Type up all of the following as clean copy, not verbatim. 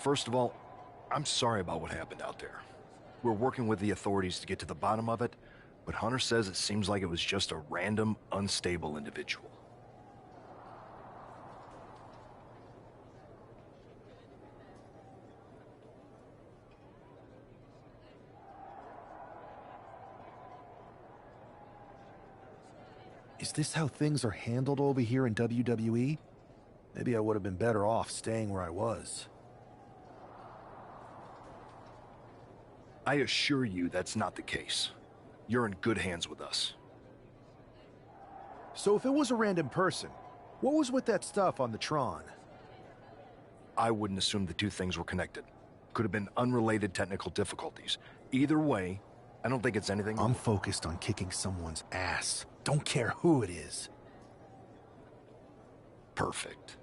First of all, I'm sorry about what happened out there. We're working with the authorities to get to the bottom of it, but Hunter says it seems like it was just a random, unstable individual. Is this how things are handled over here in WWE? Maybe I would have been better off staying where I was. I assure you that's not the case. You're in good hands with us. So if it was a random person, what was with that stuff on the Tron? I wouldn't assume the two things were connected. Could have been unrelated technical difficulties. Either way, I don't think it's anything. I'm focused on kicking someone's ass. Don't care who it is. Perfect.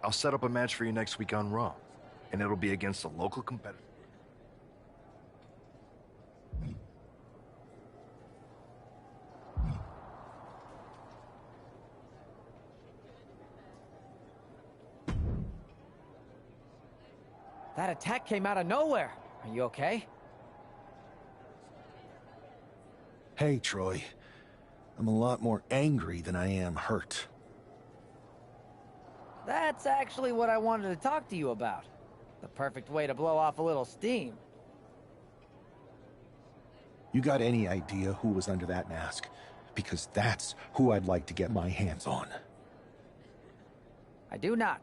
I'll set up a match for you next week on Raw, and it'll be against a local competitor. That attack came out of nowhere. Are you okay? Hey, Troy. I'm a lot more angry than I am hurt. That's actually what I wanted to talk to you about. The perfect way to blow off a little steam. You got any idea who was under that mask? Because that's who I'd like to get my hands on. I do not.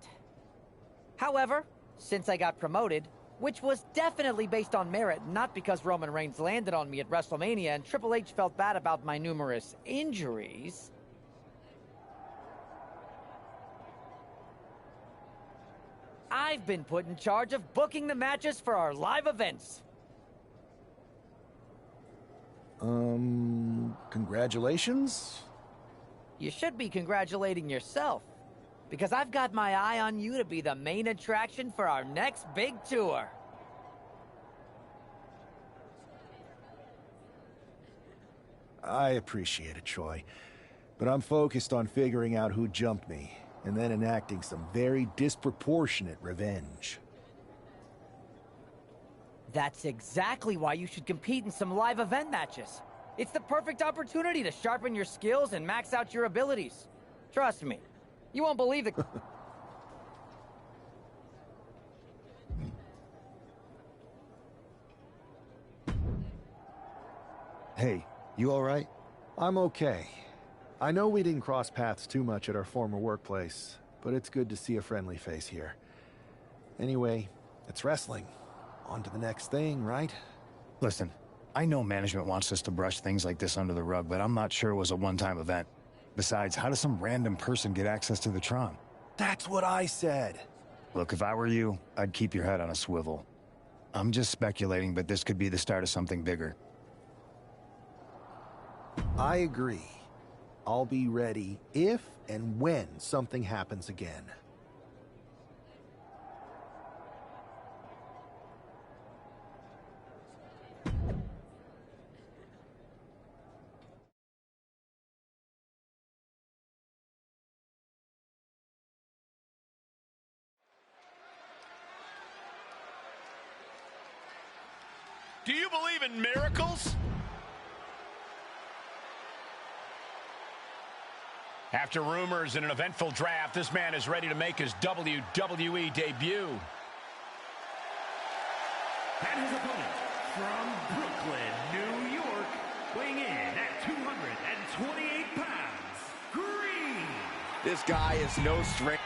However, since I got promoted, which was definitely based on merit, not because Roman Reigns landed on me at WrestleMania and Triple H felt bad about my numerous injuries, I've been put in charge of booking the matches for our live events. Congratulations? You should be congratulating yourself, because I've got my eye on you to be the main attraction for our next big tour. I appreciate it, Troy. But I'm focused on figuring out who jumped me, and then enacting some very disproportionate revenge. That's exactly why you should compete in some live event matches. It's the perfect opportunity to sharpen your skills and max out your abilities. Trust me, you won't believe the... Hey, you alright? I'm okay. I know we didn't cross paths too much at our former workplace, but it's good to see a friendly face here. Anyway, it's wrestling. On to the next thing, right? Listen, I know management wants us to brush things like this under the rug, but I'm not sure it was a one-time event. Besides, how does some random person get access to the Tron? That's what I said! Look, if I were you, I'd keep your head on a swivel. I'm just speculating, but this could be the start of something bigger. I agree. I'll be ready if and when something happens again. Do you believe in miracles? After rumors and an eventful draft, this man is ready to make his WWE debut. And his opponent from Brooklyn, New York, weighing in at 228 pounds, Green. This guy is no stranger.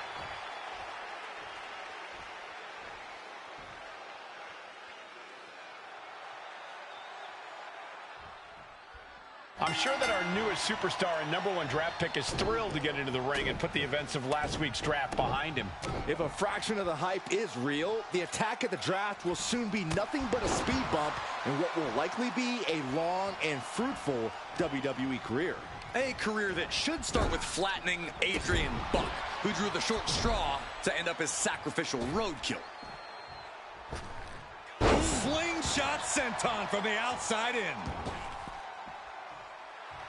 I'm sure that our newest superstar and #1 draft pick is thrilled to get into the ring and put the events of last week's draft behind him. If a fraction of the hype is real, the attack at the draft will soon be nothing but a speed bump in what will likely be a long and fruitful WWE career. A career that should start with flattening Adrian Buck, who drew the short straw to end up as sacrificial roadkill. Slingshot senton from the outside in.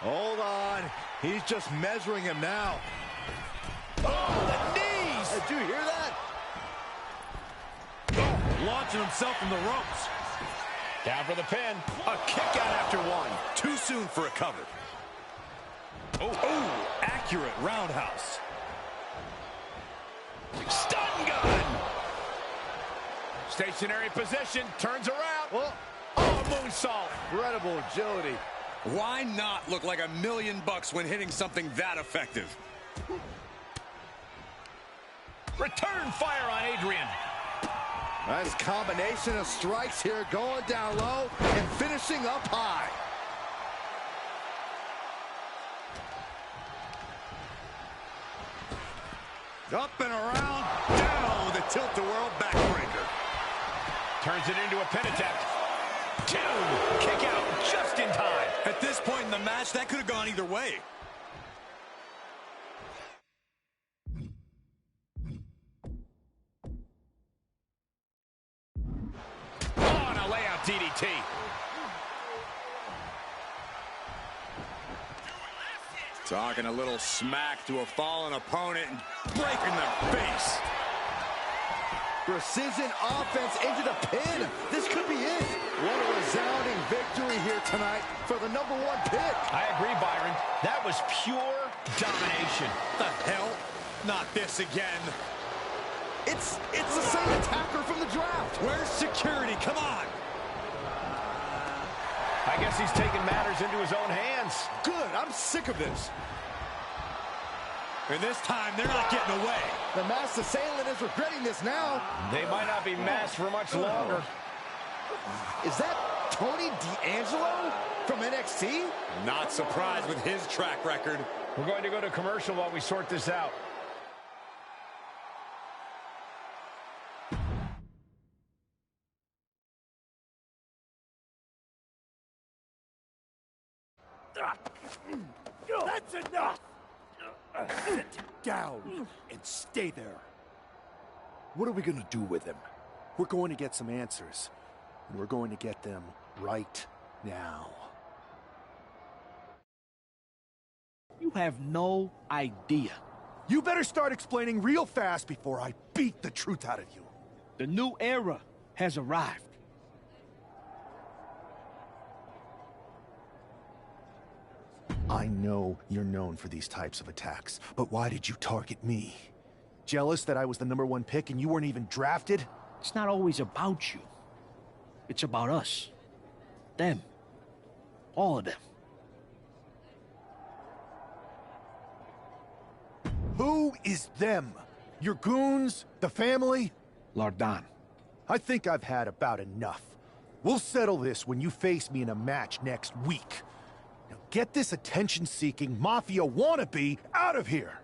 Hold on. He's just measuring him now. Oh, the knees! Did you hear that? Oh, launching himself from the ropes. Down for the pin. A kick out after one. Too soon for a cover. Oh, accurate roundhouse. Stun gun. Stationary position. Turns around. Oh, moonsault. Incredible agility. Why not look like $1,000,000 when hitting something that effective? Return fire on Adrian. Nice combination of strikes here, going down low and finishing up high. Up and around, down with a tilt-a-whirl backbreaker. Turns it into a pin attempt. 2. Kick out just in time. At this point in the match, that could have gone either way. On a layout DDT. Talking a little smack to a fallen opponent and breaking their face. Precision offense into the pin. This could be it. What a resounding victory here tonight for the #1 pick. I agree, Byron. That was pure domination. The hell? Not this again. It's the same attacker from the draft. Where's security? Come on. I guess he's taking matters into his own hands. Good. I'm sick of this. And this time, they're not getting away. The masked assailant is regretting this now. They might not be masked for much longer. Is that Tony D'Angelo from NXT? Not surprised with his track record. We're going to go to commercial while we sort this out. That's enough. Sit down and stay there. What are we going to do with him? We're going to get some answers, and we're going to get them right now. You have no idea. You better start explaining real fast before I beat the truth out of you. The new era has arrived. I know you're known for these types of attacks, but why did you target me? Jealous that I was the #1 pick and you weren't even drafted? It's not always about you. It's about us. Them. All of them. Who is them? Your goons? The family? Lardan. I think I've had about enough. We'll settle this when you face me in a match next week. Now get this attention-seeking mafia wannabe out of here!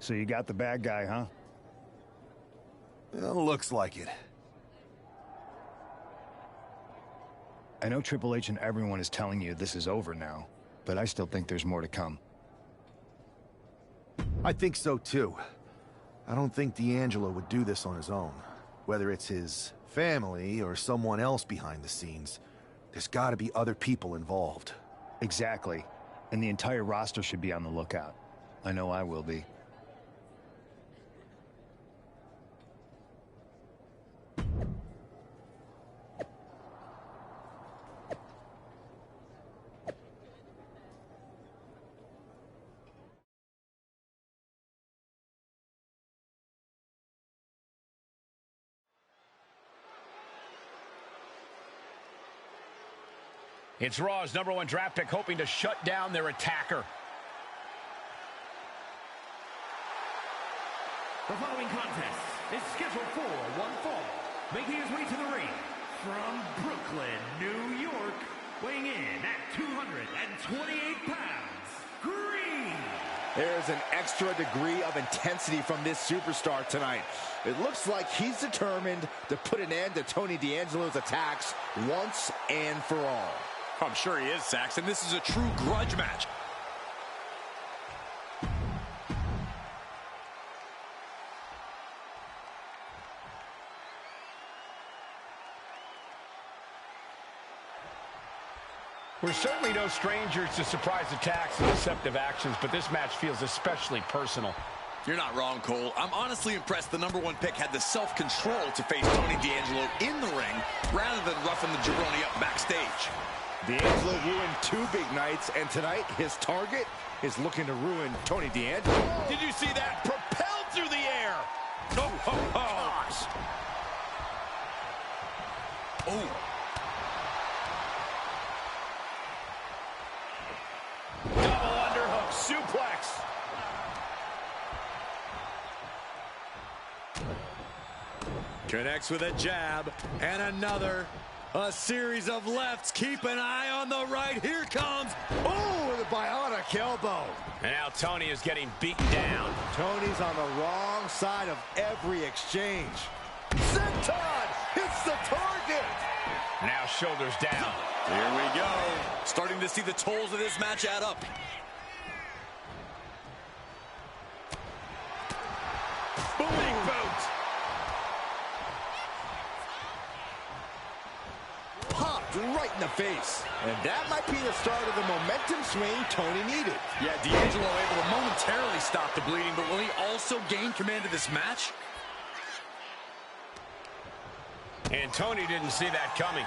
So you got the bad guy, huh? Well, looks like it. I know Triple H and everyone is telling you this is over now, but I still think there's more to come. I think so too. I don't think D'Angelo would do this on his own. Whether it's his family or someone else behind the scenes, there's gotta be other people involved. Exactly. And the entire roster should be on the lookout. I know I will be. It's Raw's #1 draft pick hoping to shut down their attacker. The following contest is scheduled for one fall. Making his way to the ring from Brooklyn, New York, weighing in at 228 pounds, Green. There's an extra degree of intensity from this superstar tonight. It looks like he's determined to put an end to Tony D'Angelo's attacks once and for all. I'm sure he is, Saxon. This is a true grudge match. We're certainly no strangers to surprise attacks and deceptive actions, but this match feels especially personal. You're not wrong, Cole. I'm honestly impressed the #1 pick had the self-control to face Tony D'Angelo in the ring rather than roughing the jabroni up backstage. D'Angelo ruined 2 big nights, and tonight his target is looking to ruin Tony D'Angelo. Did you see that? Propelled through the air. Oh, oh, oh. Gosh. Oh. Double underhook suplex. Connects with a jab and another. A series of lefts. Keep an eye on the right. Here comes. Oh, the bionic elbow. And now Tony is getting beaten down. Tony's on the wrong side of every exchange. Senton hits the target. Now shoulders down. Here we go. Starting to see the tolls of this match add up. Boom. Big boot. Popped right in the face. And that might be the start of the momentum swing Tony needed. Yeah, D'Angelo able to momentarily stop the bleeding, but will he also gain command of this match? And Tony didn't see that coming.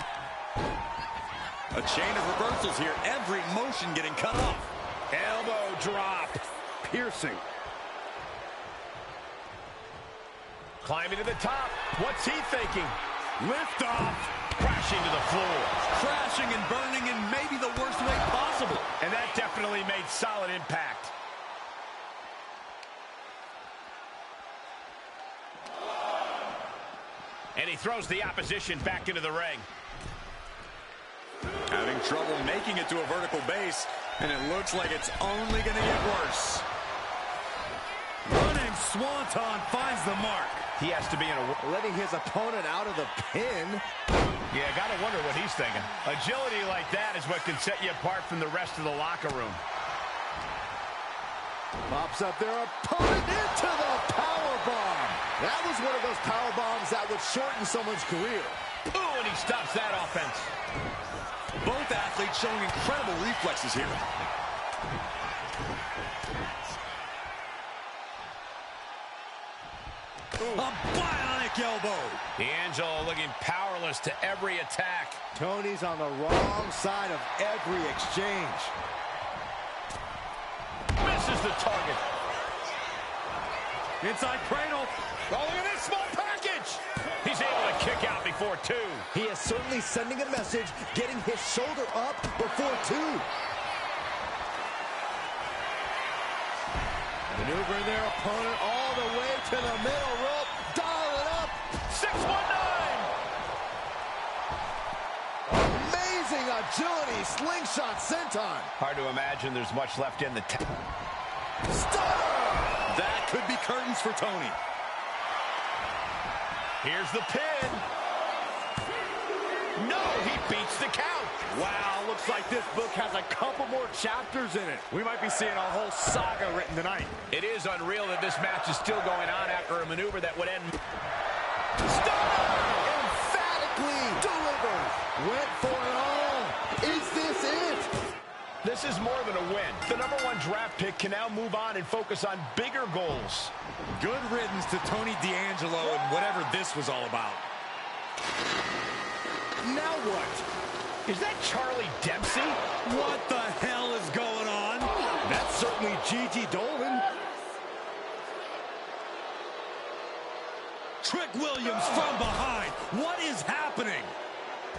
A chain of reversals here. Every motion getting cut off. Elbow drop. Piercing. Climbing to the top. What's he thinking? Lift off. Crashing to the floor. Crashing and burning in maybe the worst way possible. And that definitely made solid impact. And he throws the opposition back into the ring. Having trouble making it to a vertical base, and it looks like it's only going to get worse. Running Swanton finds the mark. He has to be in a... Letting his opponent out of the pin. Yeah, gotta wonder what he's thinking. Agility like that is what can set you apart from the rest of the locker room. Pops up their opponent into the powerbomb. That was one of those power bombs that would shorten someone's career. Ooh, and he stops that offense. Both athletes showing incredible reflexes here. A bionic elbow. D'Angelo looking powerless to every attack. Tony's on the wrong side of every exchange. Misses the target. Inside cradle. Oh, look at this small package. He's able to kick out before 2. He is certainly sending a message, getting his shoulder up before 2. Maneuvering their opponent all the way to the middle rope. Dial it up. 619. Amazing agility. Slingshot senton. Hard to imagine there's much left in the... Stunner. That could be curtains for Tony. Here's the pin. No, he beats the count. Wow, looks like this book has a couple more chapters in it. We might be seeing a whole saga written tonight. It is unreal that this match is still going on after a maneuver that would end... Emphatically delivered. Went for it all. Is this it? This is more than a win. The #1 draft pick can now move on and focus on bigger goals. Good riddance to Tony D'Angelo and whatever this was all about. Now what? Is that Charlie Dempsey? What the hell is going on? That's certainly Gigi Dolan. Trick Williams from behind. What is happening?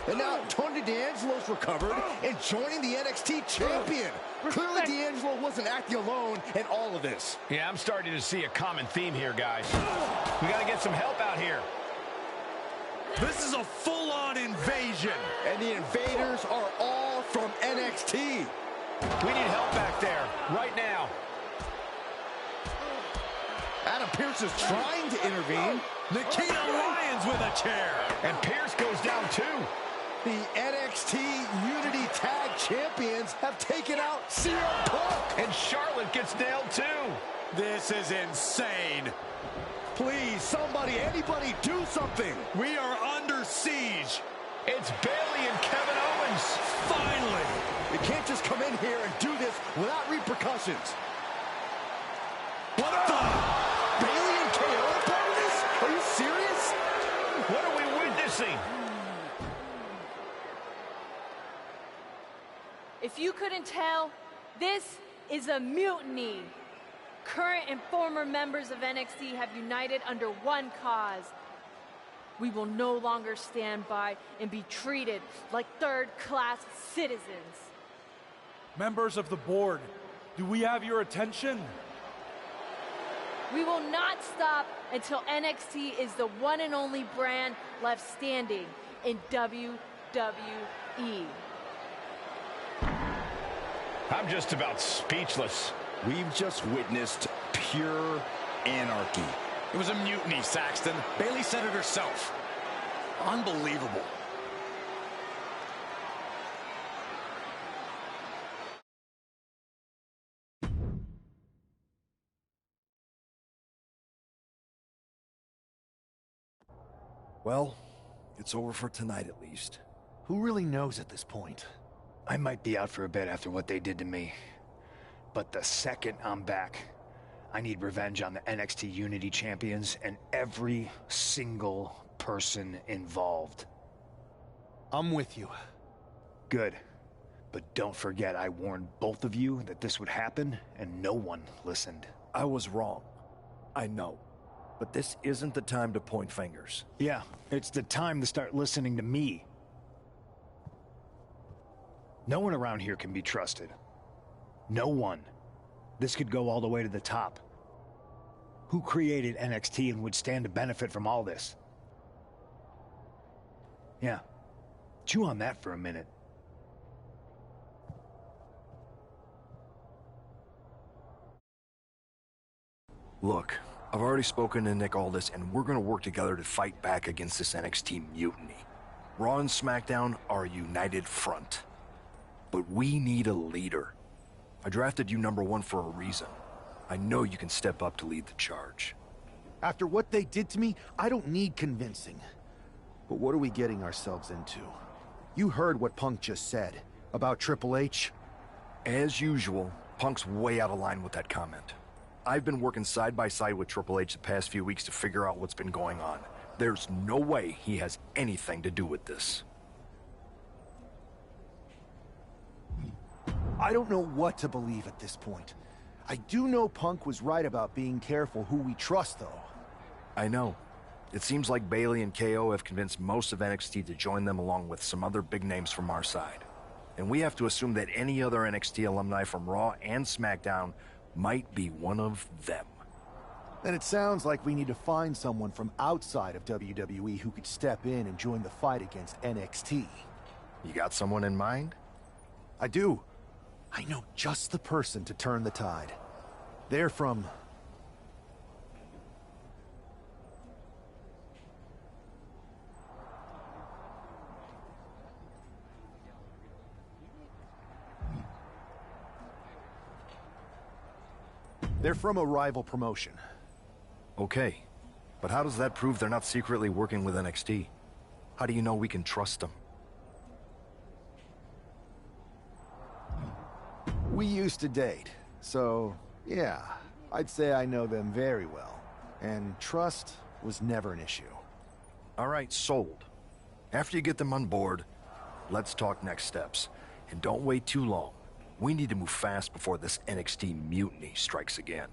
And now Tony D'Angelo's recovered and joining the NXT champion. Clearly D'Angelo wasn't acting alone in all of this. Yeah, I'm starting to see a common theme here, guys. We got to get some help out here. This is a full-on invasion. And the invaders are all from NXT. We need help back there, right now. Adam Pearce is trying to intervene. Nikita Lyons with a chair. And Pearce goes down too. The NXT Unity Tag Champions have taken out CM Punk. And Charlotte gets nailed too. This is insane. Please, somebody, anybody, do something. We are under siege. It's Bayley and Kevin Owens. Finally. You can't just come in here and do this without repercussions. What the? Bayley and KO are part of this? Are you serious? What are we witnessing? If you couldn't tell, this is a mutiny. Current and former members of NXT have united under one cause. We will no longer stand by and be treated like third-class citizens. Members of the board, do we have your attention? We will not stop until NXT is the one and only brand left standing in WWE. I'm just about speechless. We've just witnessed pure anarchy. It was a mutiny, Saxton. Bayley said it herself. Unbelievable. Well, it's over for tonight at least. Who really knows at this point? I might be out for a bit after what they did to me. But the second I'm back, I need revenge on the NXT Unity Champions and every single person involved. I'm with you. Good. But don't forget I warned both of you that this would happen, and no one listened. I was wrong. I know. But this isn't the time to point fingers. Yeah, it's the time to start listening to me. No one around here can be trusted. No one. This could go all the way to the top. Who created NXT and would stand to benefit from all this? Yeah. Chew on that for a minute. Look, I've already spoken to Nick Aldis, and we're gonna work together to fight back against this NXT mutiny. Raw and SmackDown are a united front. But we need a leader. I drafted you #1 for a reason. I know you can step up to lead the charge. After what they did to me, I don't need convincing. But what are we getting ourselves into? You heard what Punk just said about Triple H. As usual, Punk's way out of line with that comment. I've been working side by side with Triple H the past few weeks to figure out what's been going on. There's no way he has anything to do with this. I don't know what to believe at this point. I do know Punk was right about being careful who we trust, though. I know. It seems like Bayley and KO have convinced most of NXT to join them along with some other big names from our side. And we have to assume that any other NXT alumni from Raw and SmackDown might be one of them. Then it sounds like we need to find someone from outside of WWE who could step in and join the fight against NXT. You got someone in mind? I do. I know just the person to turn the tide. They're from... They're from a rival promotion. Okay. But how does that prove they're not secretly working with NXT? How do you know we can trust them? We used to date, so yeah, I'd say I know them very well. And trust was never an issue. All right, sold. After you get them on board, let's talk next steps. And don't wait too long. We need to move fast before this NXT mutiny strikes again.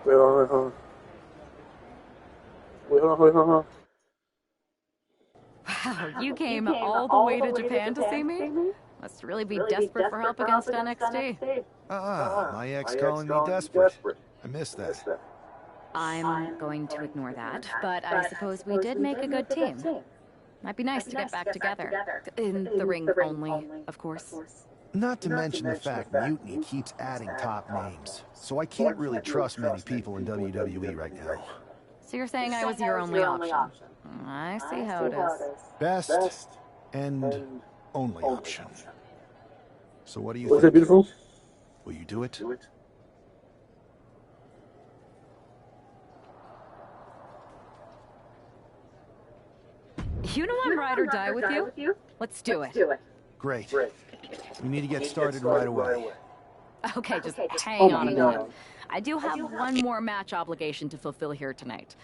Wait, hold on. Wow, you came all the way to Japan to see me? Must really be desperate for help against NXT. My ex calling me desperate. I missed that. I'm going to ignore that, but I suppose we did make a good team. Might be nice to get back together. In the ring only, of course. Not to mention the fact Mutiny keeps adding top names, so I can't really trust many people in WWE right now. So you're saying I was your only option? I see how it is. Best and only option. So what do you Was think? it beautiful? Will you do it? You know I'm ride or die with you? Let's do it. Great. We need to get started right away. Okay, just hang on a minute. I do have one more match obligation to fulfill here tonight.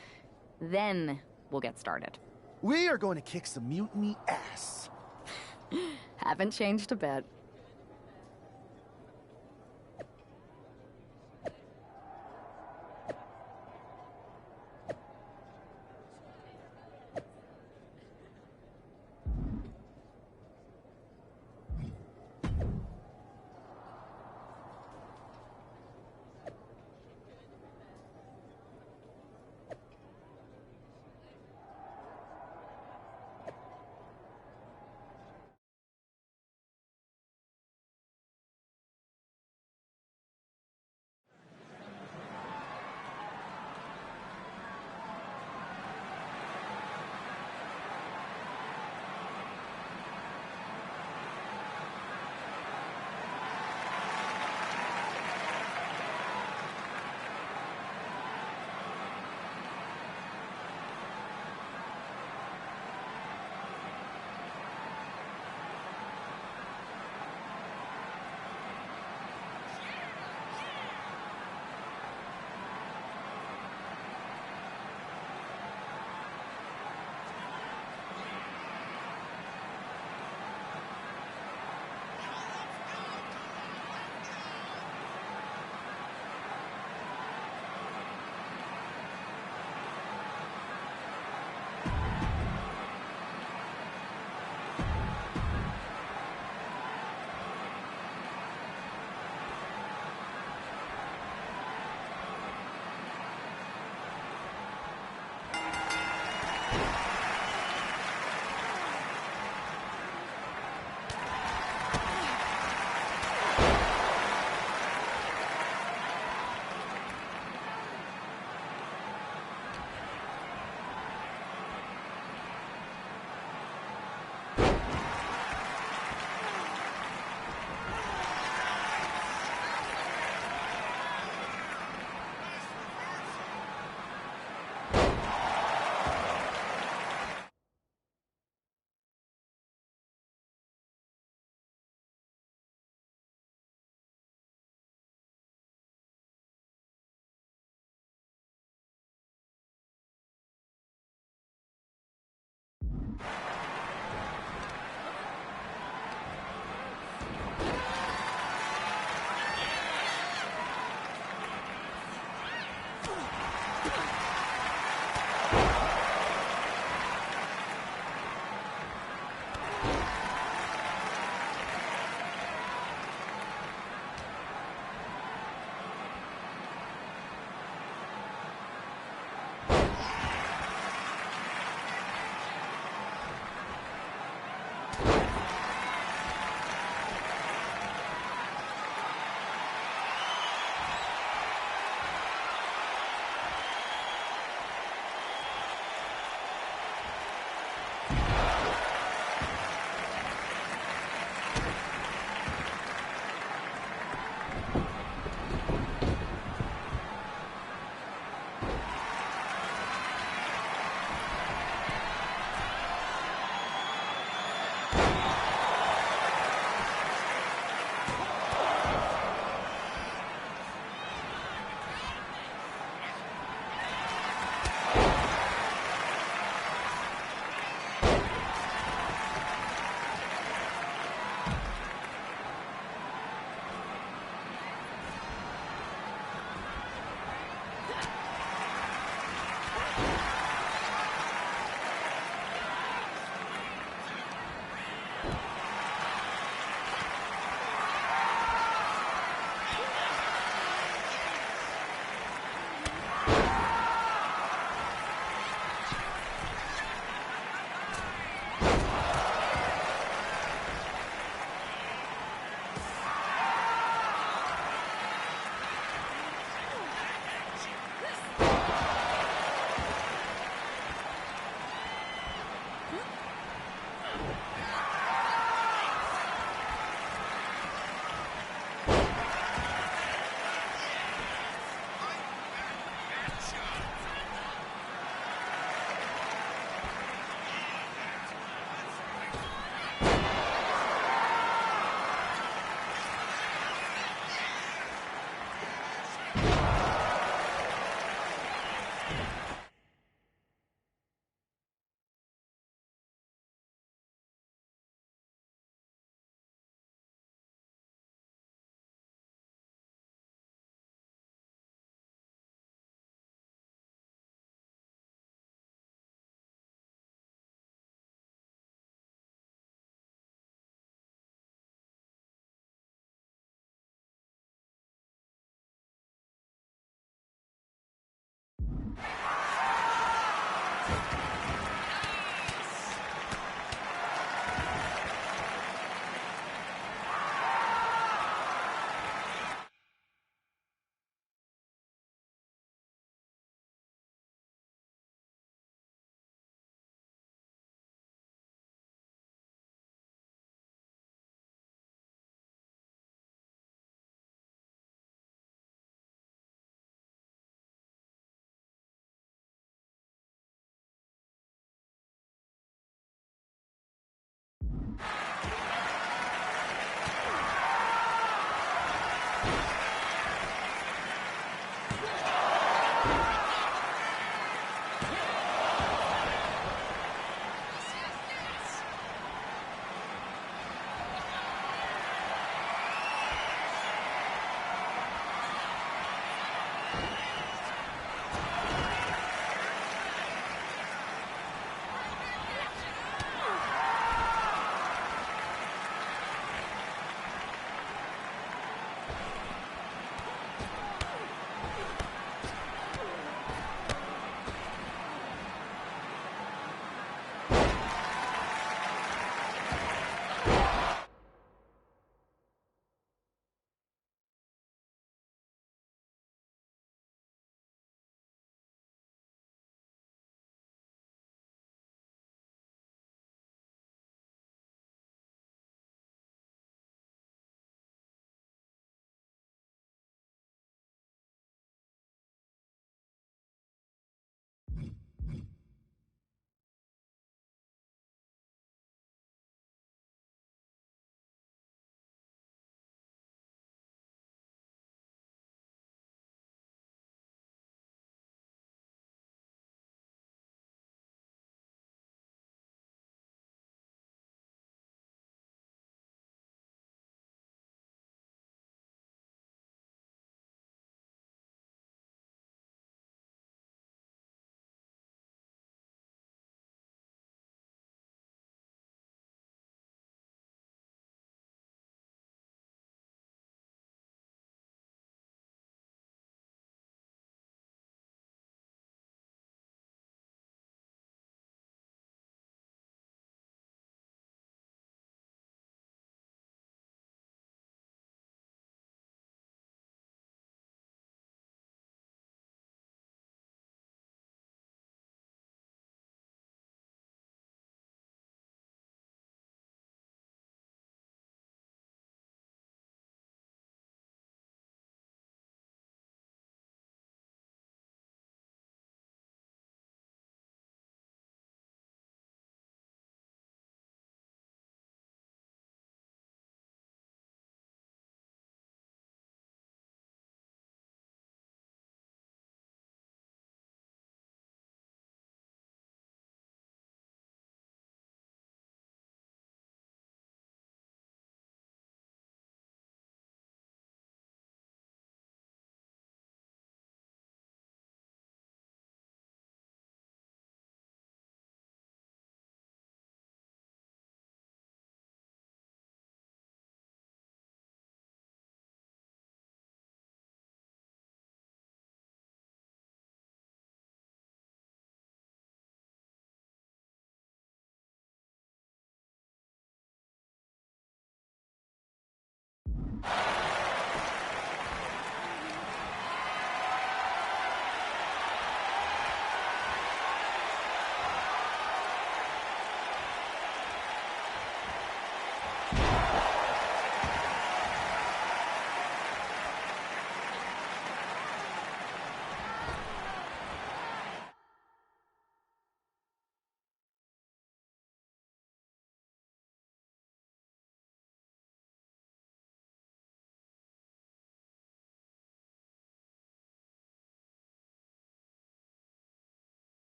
Then we'll get started. We are going to kick some Mutiny ass. Haven't changed a bit.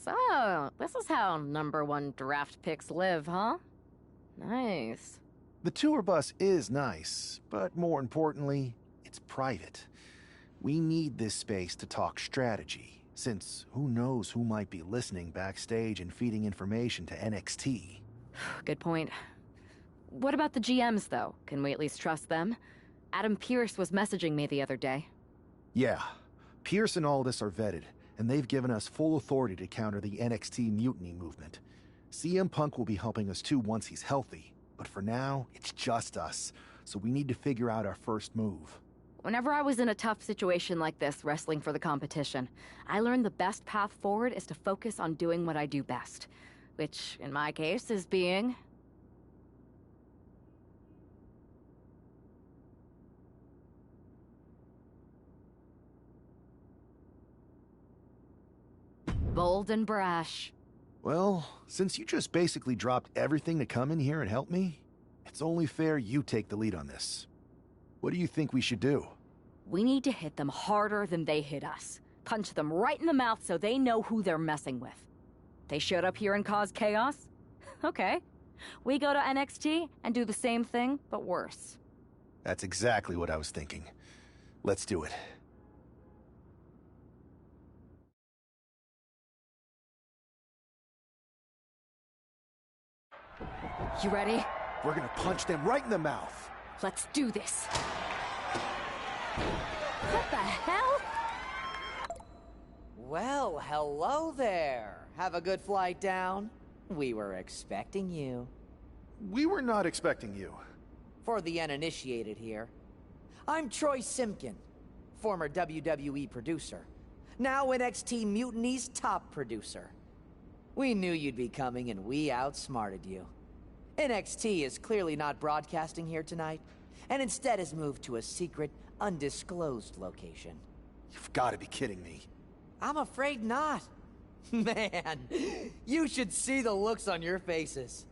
So, this is how #1 draft picks live, huh? Nice. The tour bus is nice, but more importantly, it's private. We need this space to talk strategy, since who knows who might be listening backstage and feeding information to NXT. Good point. What about the GMs, though? Can we at least trust them? Adam Pearce was messaging me the other day. Yeah, Pierce and Aldis are vetted, and they've given us full authority to counter the NXT mutiny movement. CM Punk will be helping us too once he's healthy, but for now, it's just us, so we need to figure out our first move. Whenever I was in a tough situation like this, wrestling for the competition, I learned the best path forward is to focus on doing what I do best, which, in my case, is being... bold and brash. Well, since you just basically dropped everything to come in here and help me, it's only fair you take the lead on this. What do you think we should do? We need to hit them harder than they hit us. Punch them right in the mouth so they know who they're messing with. They showed up here and caused chaos? Okay. We go to NXT and do the same thing, but worse. That's exactly what I was thinking. Let's do it. You ready? We're gonna punch them right in the mouth. Let's do this. What the hell? Well, hello there. Have a good flight down. We were expecting you. We were not expecting you. For the uninitiated here, I'm Troy Simkin, former WWE producer, now NXT Mutiny's top producer. We knew you'd be coming and we outsmarted you. NXT is clearly not broadcasting here tonight, and instead has moved to a secret, undisclosed location. You've got to be kidding me. I'm afraid not. Man, you should see the looks on your faces.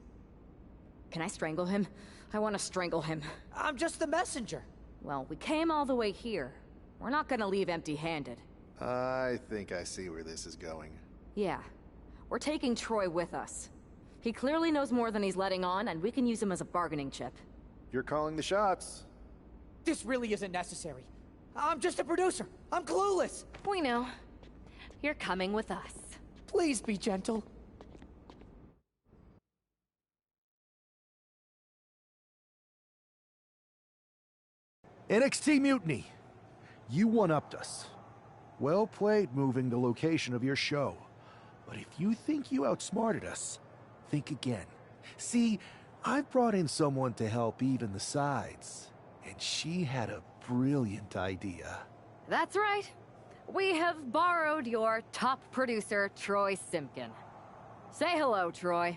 Can I strangle him? I want to strangle him. I'm just the messenger. Well, we came all the way here. We're not gonna leave empty-handed. I think I see where this is going. Yeah. We're taking Troy with us. He clearly knows more than he's letting on, and we can use him as a bargaining chip. You're calling the shots. This really isn't necessary. I'm just a producer. I'm clueless. We know. You're coming with us. Please be gentle. NXT Mutiny. You one-upped us. Well played moving the location of your show. But if you think you outsmarted us, think again. See, I've brought in someone to help even the sides, and she had a brilliant idea. That's right. We have borrowed your top producer, Troy Simkin. Say hello, Troy.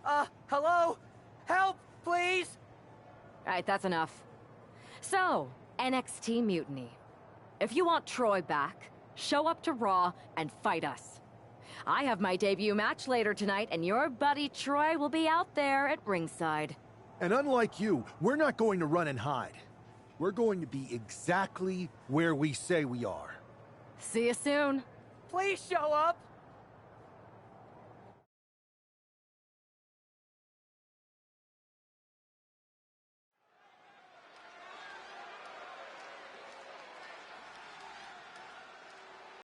Hello? Help, please? Alright, that's enough. So, NXT Mutiny. If you want Troy back, show up to Raw and fight us. I have my debut match later tonight, and your buddy Troy will be out there at ringside. And unlike you, we're not going to run and hide. We're going to be exactly where we say we are. See you soon. Please show up.